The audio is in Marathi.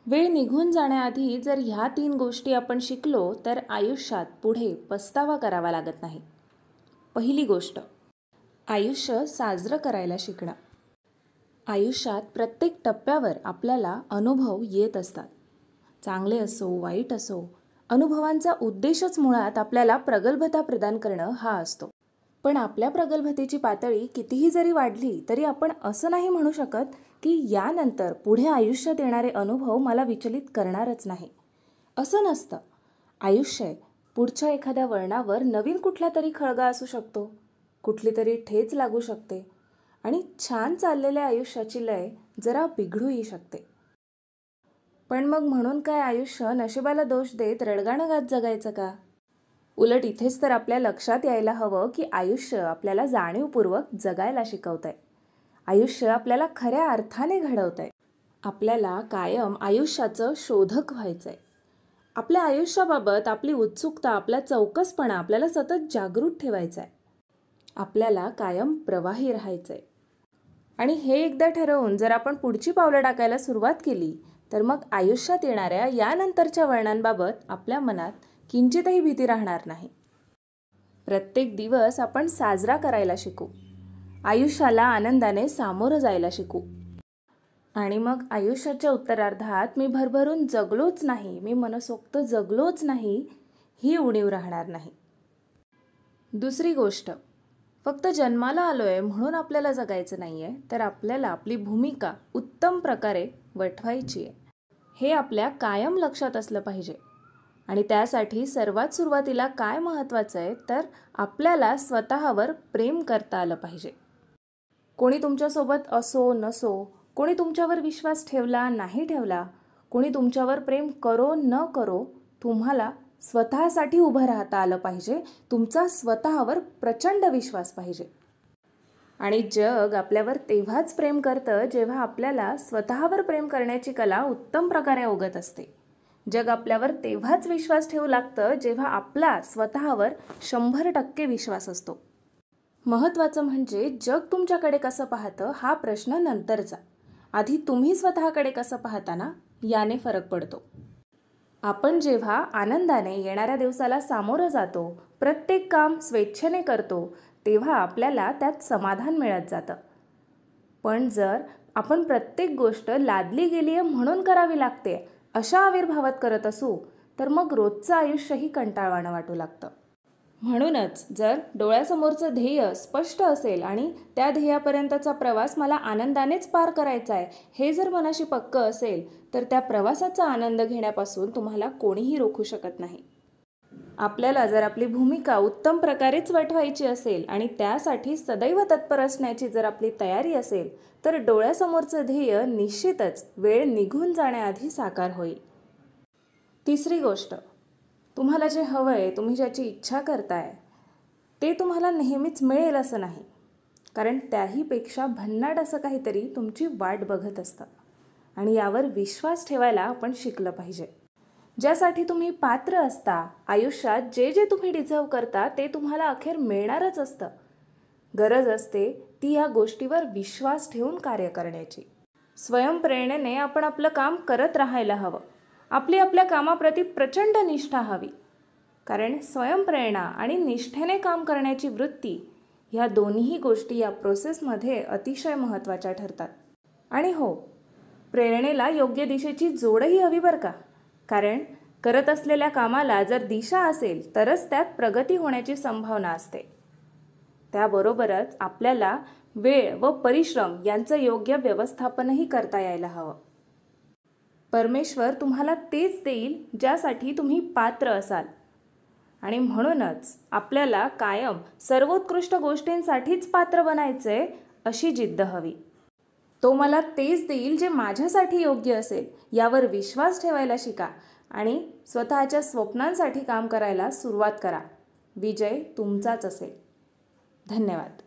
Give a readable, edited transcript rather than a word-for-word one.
वेळ निघून जाण्याआधी जर ह्या 3 गोष्टी आपण शिकलो तर आयुष्यात पुढे पस्तावा करावा लागत नाही. पहिली गोष्ट, आयुष्य साजरं करायला शिकणं. आयुष्यात प्रत्येक टप्प्यावर आपल्याला अनुभव येत असतात. चांगले असो वाईट असो, अनुभवांचा उद्देशच मुळात आपल्याला प्रगल्भता प्रदान करणं हा असतो. पण आपल्या प्रगल्भतेची पातळी कितीही जरी वाढली तरी आपण असं नाही म्हणू शकत की यानंतर पुढे आयुष्यात येणारे अनुभव मला विचलित करणारच नाही. असं नसतं. आयुष्य पुढच्या एखाद्या वळणावर नवीन कुठला तरी खळगा असू शकतो, कुठली तरी ठेच लागू शकते आणि छान चाललेल्या आयुष्याची लय जरा बिघडूही शकते. पण मग म्हणून काय आयुष्य नशिबाला दोष देत रडगाणं गात जगायचं का? उलट इथेच तर आपल्या लक्षात यायला हवं की आयुष्य आपल्याला जाणीवपूर्वक जगायला शिकवतंय. आयुष्य आपल्याला खऱ्या अर्थाने घडवतंय. आपल्याला कायम आयुष्याचं शोधक व्हायचंय. आपल्या आयुष्याबाबत आपली उत्सुकता, आपला चौकसपणा आपल्याला सतत जागृत ठेवायचा आहे. आपल्याला कायम प्रवाही राहायचंय. आणि हे एकदा ठरवून जर आपण पुढची पावलं टाकायला सुरुवात केली तर मग आयुष्यात येणाऱ्या यानंतरच्या वळणांबाबत आपल्या मनात किंचितही भीती राहणार नाही. प्रत्येक दिवस आपण साजरा करायला शिकू. आयुष्याला आनंदाने सामोरं जायला शिकू. आणि मग आयुष्याच्या उत्तरार्धात मी भरभरून जगलोच नाही, मी मनसोक्त जगलोच नाही, ही उणीव राहणार नाही. दुसरी गोष्ट, फक्त जन्माला आलोय म्हणून आपल्याला जगायचं नाहीये, तर आपल्याला आपली भूमिका उत्तम प्रकारे वठवायची आहे. हे आपल्या कायम लक्षात असलं पाहिजे. आणि त्यासाठी सर्वात सुरुवातीला काय महत्त्वाचं आहे तर आपल्याला स्वतःवर प्रेम करता आलं पाहिजे. कोणी तुमच्यासोबत असो नसो, कोणी तुमच्यावर विश्वास ठेवला नाही ठेवला, कोणी तुमच्यावर प्रेम करो न करो, तुम्हाला स्वतःसाठी उभं राहता आलं पाहिजे. तुमचा स्वतःवर प्रचंड विश्वास पाहिजे. आणि जग आपल्यावर तेव्हाच प्रेम करतं जेव्हा आपल्याला स्वतःवर प्रेम करण्याची कला उत्तम प्रकारे अवगत असते. जग आपल्यावर तेव्हाच विश्वास ठेवू लागतं जेव्हा आपला स्वतःवर 100% विश्वास असतो. महत्त्वाचं म्हणजे जग तुमच्याकडे कसं पाहतं हा प्रश्न नंतरचा. आधी तुम्ही स्वतःकडे कसं पाहता ना, याने फरक पडतो. आपण जेव्हा आनंदाने येणाऱ्या दिवसाला सामोरं जातो, प्रत्येक काम स्वेच्छेने करतो, तेव्हा आपल्याला त्यात समाधान मिळत जातं. पण जर आपण प्रत्येक गोष्ट लादली गेली आहे म्हणून करावी लागते अशा आविर्भावात करत असू तर मग रोजचं आयुष्यही कंटाळवाणं वाटू लागतं. म्हणूनच जर डोळ्यासमोरचं ध्येय स्पष्ट असेल आणि त्या ध्येयापर्यंतचा प्रवास मला आनंदानेच पार करायचा आहे हे जर मनाशी पक्कं असेल तर त्या प्रवासाचा आनंद घेण्यापासून तुम्हाला कोणीही रोखू शकत नाही. आपल्याला जर आपली भूमिका उत्तम प्रकारेच वठवायची असेल आणि त्यासाठी सदैव तत्पर असण्याची जर आपली तयारी असेल तर डोळ्यासमोरचं ध्येय निश्चितच वेळ निघून जाण्याआधी साकार होईल. तिसरी गोष्ट, तुम्हाला जे हवंय, तुम्ही ज्याची इच्छा करताय ते तुम्हाला नेहमीच मिळेल असं नाही. कारण त्याहीपेक्षा भन्नाट असं काहीतरी तुमची वाट बघत असतं. आणि यावर विश्वास ठेवायला आपण शिकलं पाहिजे. ज्यासाठी तुम्ही पात्र असता, आयुष्यात जे जे तुम्ही डिझर्व करता ते तुम्हाला अखेर मिळणारच असतं. गरज असते ती या गोष्टीवर विश्वास ठेवून कार्य करण्याची. स्वयंप्रेरणेने आपण आपलं काम करत राहायला हवं. आपल्या कामाप्रती प्रचंड निष्ठा हवी. कारण स्वयंप्रेरणा आणि निष्ठेने काम करण्याची वृत्ती ह्या दोन्ही गोष्टी या प्रोसेसमध्ये अतिशय महत्त्वाच्या ठरतात. आणि हो, प्रेरणेला योग्य दिशेची जोडही हवी बरं का. कारण करत असलेल्या कामाला जर दिशा असेल तरच त्यात प्रगती होण्याची संभावना असते. त्याबरोबरच आपल्याला वेळ व परिश्रम यांचं योग्य व्यवस्थापनही करता यायला हवं. परमेश्वर तुम्हाला तेच देईल ज्यासाठी तुम्ही पात्र असाल. आणि म्हणूनच आपल्याला कायम सर्वोत्कृष्ट गोष्टींसाठीच पात्र बनायचंय अशी जिद्द हवी. तो मला तेच देईल जे माझ्यासाठी योग्य असेल यावर विश्वास ठेवायला शिका आणि स्वतःच्या स्वप्नांसाठी काम करायला सुरुवात करा. विजय तुमचाच असेल. धन्यवाद.